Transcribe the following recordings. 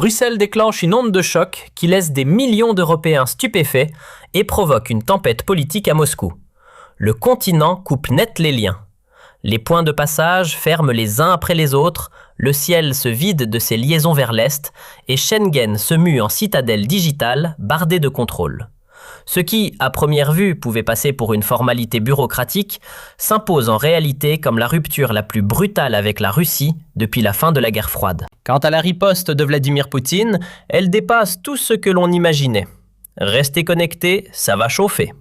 Bruxelles déclenche une onde de choc qui laisse des millions d'Européens stupéfaits et provoque une tempête politique à Moscou. Le continent coupe net les liens. Les points de passage ferment les uns après les autres, le ciel se vide de ses liaisons vers l'Est et Schengen se mue en citadelle digitale bardée de contrôles. Ce qui, à première vue, pouvait passer pour une formalité bureaucratique, s'impose en réalité comme la rupture la plus brutale avec la Russie depuis la fin de la guerre froide. Quant à la riposte de Vladimir Poutine, elle dépasse tout ce que l'on imaginait. Restez connectés, ça va chauffer.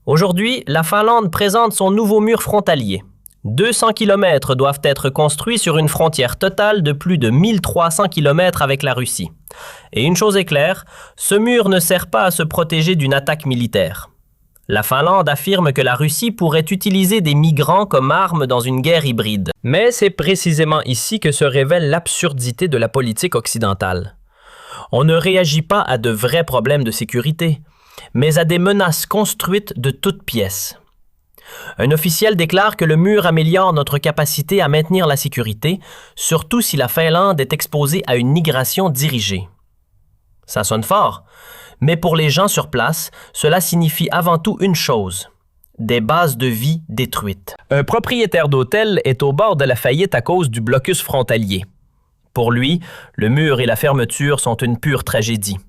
Aujourd'hui, la Finlande présente son nouveau mur frontalier. 200 km doivent être construits sur une frontière totale de plus de 1300 km avec la Russie. Et une chose est claire, ce mur ne sert pas à se protéger d'une attaque militaire. La Finlande affirme que la Russie pourrait utiliser des migrants comme arme dans une guerre hybride. Mais c'est précisément ici que se révèle l'absurdité de la politique occidentale. On ne réagit pas à de vrais problèmes de sécurité, mais à des menaces construites de toutes pièces. Un officiel déclare que le mur améliore notre capacité à maintenir la sécurité, surtout si la Finlande est exposée à une migration dirigée. Ça sonne fort, mais pour les gens sur place, cela signifie avant tout une chose: des bases de vie détruites. Un propriétaire d'hôtel est au bord de la faillite à cause du blocus frontalier. Pour lui, le mur et la fermeture sont une pure tragédie.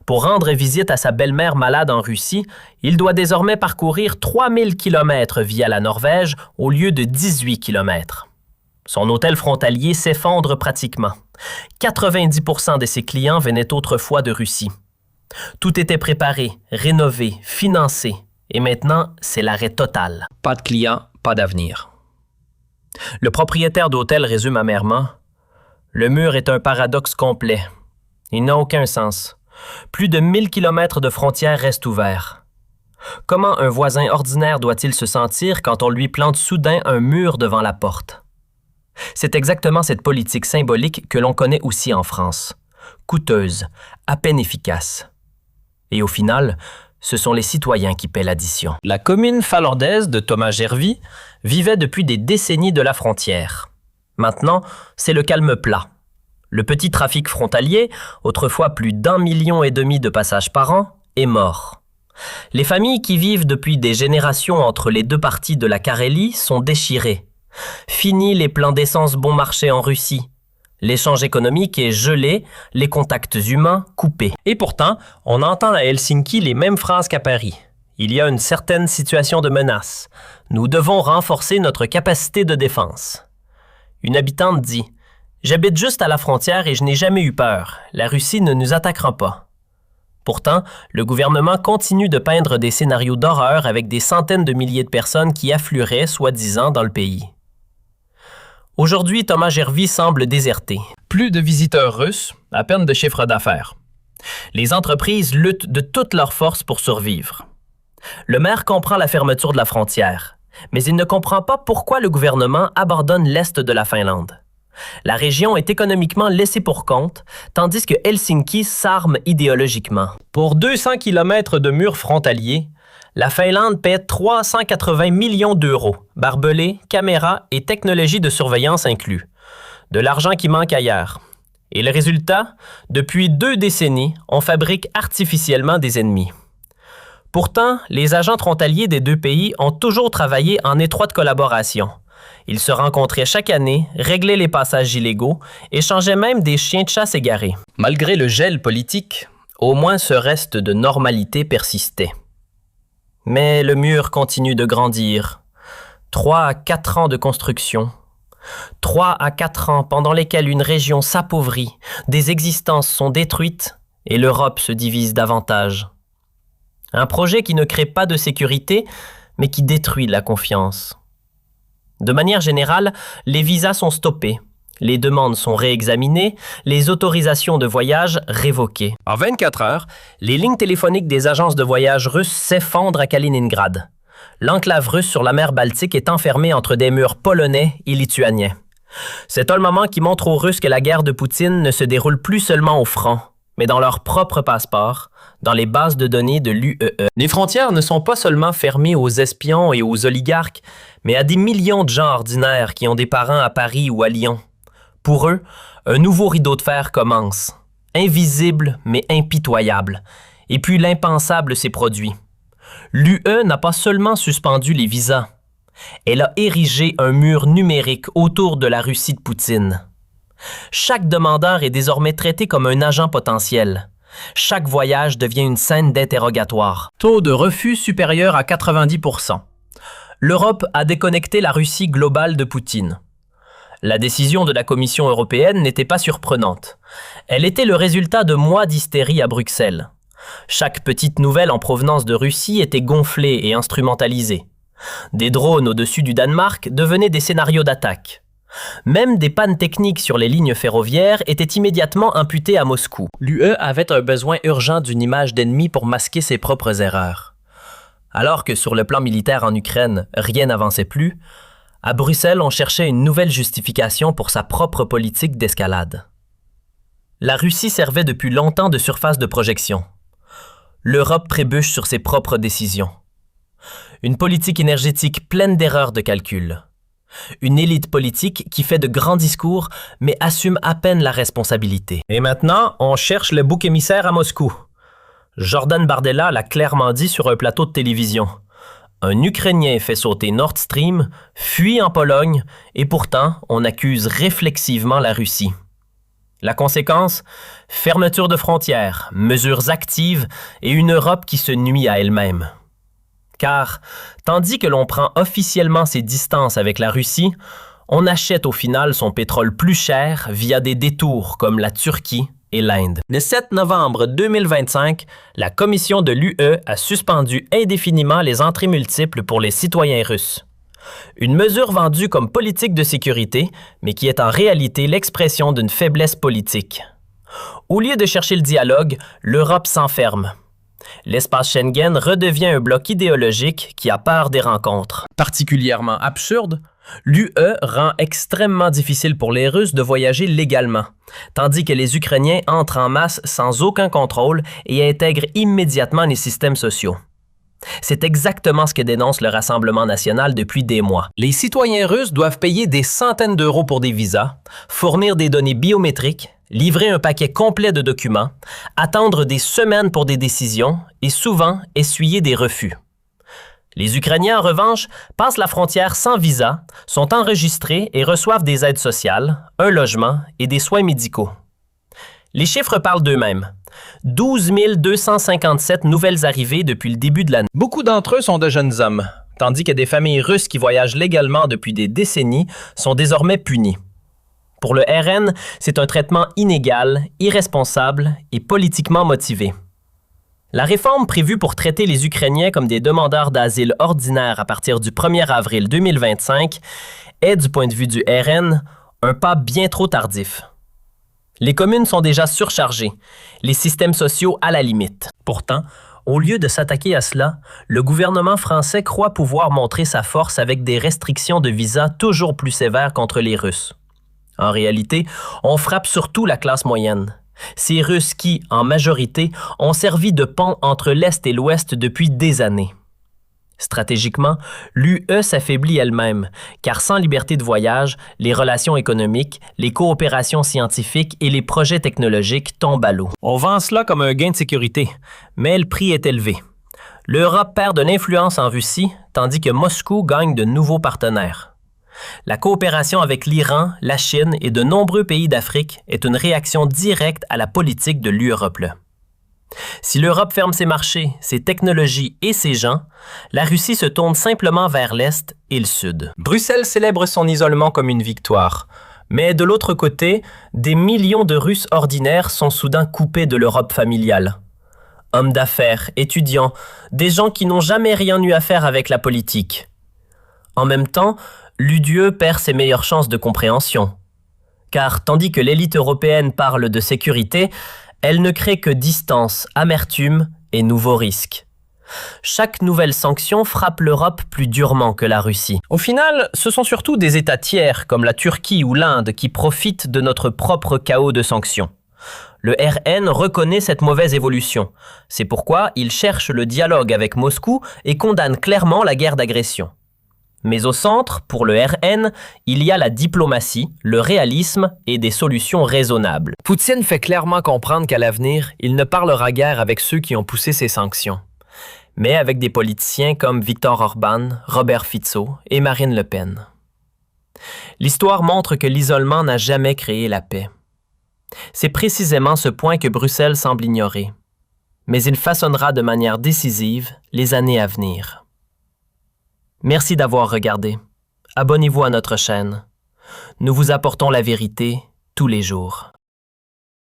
Pour rendre visite à sa belle-mère malade en Russie, il doit désormais parcourir 3000 km via la Norvège au lieu de 18 km. Son hôtel frontalier s'effondre pratiquement. 90% de ses clients venaient autrefois de Russie. Tout était préparé, rénové, financé, et maintenant, c'est l'arrêt total. Pas de clients, pas d'avenir. Le propriétaire d'hôtel résume amèrement: « Le mur est un paradoxe complet. Il n'a aucun sens. Plus de 1000 km de frontières restent ouverts. Comment un voisin ordinaire doit-il se sentir quand on lui plante soudain un mur devant la porte? » C'est exactement cette politique symbolique que l'on connaît aussi en France. Coûteuse, à peine efficace. Et au final, ce sont les citoyens qui paient l'addition. La commune finlandaise de Thomas Järvi vivait depuis des décennies de la frontière. Maintenant, c'est le calme plat. Le petit trafic frontalier, autrefois plus d'1,5 million de passages par an, est mort. Les familles qui vivent depuis des générations entre les deux parties de la Carélie sont déchirées. Fini les plans d'essence bon marché en Russie. L'échange économique est gelé, les contacts humains coupés. Et pourtant, on entend à Helsinki les mêmes phrases qu'à Paris. Il y a une certaine situation de menace. Nous devons renforcer notre capacité de défense. Une habitante dit: « J'habite juste à la frontière et je n'ai jamais eu peur. La Russie ne nous attaquera pas. » Pourtant, le gouvernement continue de peindre des scénarios d'horreur avec des centaines de milliers de personnes qui afflueraient, soi-disant, dans le pays. Aujourd'hui, Thomas Järvi semble déserté. Plus de visiteurs russes, à peine de chiffre d'affaires. Les entreprises luttent de toutes leurs forces pour survivre. Le maire comprend la fermeture de la frontière, mais il ne comprend pas pourquoi le gouvernement abandonne l'Est de la Finlande. La région est économiquement laissée pour compte, tandis que Helsinki s'arme idéologiquement. Pour 200 km de murs frontaliers, la Finlande paie 380 millions d'euros, barbelés, caméras et technologies de surveillance inclus. De l'argent qui manque ailleurs. Et le résultat? Depuis 2 décennies, on fabrique artificiellement des ennemis. Pourtant, les agents frontaliers des deux pays ont toujours travaillé en étroite collaboration. Ils se rencontraient chaque année, réglaient les passages illégaux, échangeaient même des chiens de chasse égarés. Malgré le gel politique, au moins ce reste de normalité persistait. Mais le mur continue de grandir. 3 à 4 ans de construction. 3 à 4 ans pendant lesquels une région s'appauvrit, des existences sont détruites et l'Europe se divise davantage. Un projet qui ne crée pas de sécurité, mais qui détruit la confiance. De manière générale, les visas sont stoppés, les demandes sont réexaminées, les autorisations de voyage révoquées. En 24 heures, les lignes téléphoniques des agences de voyage russes s'effondrent à Kaliningrad. L'enclave russe sur la mer Baltique est enfermée entre des murs polonais et lituaniens. C'est un moment qui montre aux Russes que la guerre de Poutine ne se déroule plus seulement au front, mais dans leur propre passeport, dans les bases de données de l'UEE. Les frontières ne sont pas seulement fermées aux espions et aux oligarques, mais à des millions de gens ordinaires qui ont des parents à Paris ou à Lyon. Pour eux, Un nouveau rideau de fer commence, invisible mais impitoyable, et puis l'impensable s'est produit. L'UE n'a pas seulement suspendu les visas, elle a érigé un mur numérique autour de la Russie de Poutine. Chaque demandeur est désormais traité comme un agent potentiel. Chaque voyage devient une scène d'interrogatoire. Taux de refus supérieur à 90%. L'Europe a déconnecté la Russie globale de Poutine. La décision de la Commission européenne n'était pas surprenante. Elle était le résultat de mois d'hystérie à Bruxelles. Chaque petite nouvelle en provenance de Russie était gonflée et instrumentalisée. Des drones au-dessus du Danemark devenaient des scénarios d'attaque. Même des pannes techniques sur les lignes ferroviaires étaient immédiatement imputées à Moscou. L'UE avait un besoin urgent d'une image d'ennemi pour masquer ses propres erreurs. Alors que sur le plan militaire en Ukraine, rien n'avançait plus, à Bruxelles, on cherchait une nouvelle justification pour sa propre politique d'escalade. La Russie servait depuis longtemps de surface de projection. L'Europe trébuche sur ses propres décisions. Une politique énergétique pleine d'erreurs de calcul. Une élite politique qui fait de grands discours, mais assume à peine la responsabilité. Et maintenant, on cherche le bouc émissaire à Moscou. Jordan Bardella l'a clairement dit sur un plateau de télévision. Un Ukrainien fait sauter Nord Stream, fuit en Pologne, et pourtant, on accuse réflexivement la Russie. La conséquence? Fermeture de frontières, mesures actives et une Europe qui se nuit à elle-même. Car, tandis que l'on prend officiellement ses distances avec la Russie, on achète au final son pétrole plus cher via des détours comme la Turquie et l'Inde. Le 7 novembre 2025, la Commission de l'UE a suspendu indéfiniment les entrées multiples pour les citoyens russes. Une mesure vendue comme politique de sécurité, mais qui est en réalité l'expression d'une faiblesse politique. Au lieu de chercher le dialogue, l'Europe s'enferme. L'espace Schengen redevient un bloc idéologique qui a peur des rencontres. Particulièrement absurde, l'UE rend extrêmement difficile pour les Russes de voyager légalement, tandis que les Ukrainiens entrent en masse sans aucun contrôle et intègrent immédiatement les systèmes sociaux. C'est exactement ce que dénonce le Rassemblement national depuis des mois. Les citoyens russes doivent payer des centaines d'euros pour des visas, fournir des données biométriques, livrer un paquet complet de documents, attendre des semaines pour des décisions et souvent essuyer des refus. Les Ukrainiens, en revanche, passent la frontière sans visa, sont enregistrés et reçoivent des aides sociales, un logement et des soins médicaux. Les chiffres parlent d'eux-mêmes. 12 257 nouvelles arrivées depuis le début de l'année. Beaucoup d'entre eux sont de jeunes hommes, tandis que des familles russes qui voyagent légalement depuis des décennies sont désormais punies. Pour le RN, c'est un traitement inégal, irresponsable et politiquement motivé. La réforme prévue pour traiter les Ukrainiens comme des demandeurs d'asile ordinaires à partir du 1er avril 2025 est, du point de vue du RN, un pas bien trop tardif. Les communes sont déjà surchargées, les systèmes sociaux à la limite. Pourtant, au lieu de s'attaquer à cela, le gouvernement français croit pouvoir montrer sa force avec des restrictions de visa toujours plus sévères contre les Russes. En réalité, on frappe surtout la classe moyenne. Ces Russes qui, en majorité, ont servi de pont entre l'Est et l'Ouest depuis des années. Stratégiquement, l'UE s'affaiblit elle-même, car sans liberté de voyage, les relations économiques, les coopérations scientifiques et les projets technologiques tombent à l'eau. On vend cela comme un gain de sécurité, mais le prix est élevé. L'Europe perd de l'influence en Russie, tandis que Moscou gagne de nouveaux partenaires. La coopération avec l'Iran, la Chine et de nombreux pays d'Afrique est une réaction directe à la politique de l'Europe. Si l'Europe ferme ses marchés, ses technologies et ses gens, la Russie se tourne simplement vers l'Est et le Sud. Bruxelles célèbre son isolement comme une victoire. Mais de l'autre côté, des millions de Russes ordinaires sont soudain coupés de l'Europe familiale. Hommes d'affaires, étudiants, des gens qui n'ont jamais rien eu à faire avec la politique. En même temps, l'UE perd ses meilleures chances de compréhension. Car tandis que l'élite européenne parle de sécurité, elle ne crée que distance, amertume et nouveaux risques. Chaque nouvelle sanction frappe l'Europe plus durement que la Russie. Au final, ce sont surtout des États tiers comme la Turquie ou l'Inde qui profitent de notre propre chaos de sanctions. Le RN reconnaît cette mauvaise évolution. C'est pourquoi il cherche le dialogue avec Moscou et condamne clairement la guerre d'agression. Mais au centre, pour le RN, il y a la diplomatie, le réalisme et des solutions raisonnables. Poutine fait clairement comprendre qu'à l'avenir, il ne parlera guère avec ceux qui ont poussé ces sanctions, mais avec des politiciens comme Viktor Orban, Robert Fico et Marine Le Pen. L'histoire montre que l'isolement n'a jamais créé la paix. C'est précisément ce point que Bruxelles semble ignorer, mais il façonnera de manière décisive les années à venir. Merci d'avoir regardé. Abonnez-vous à notre chaîne. Nous vous apportons la vérité tous les jours.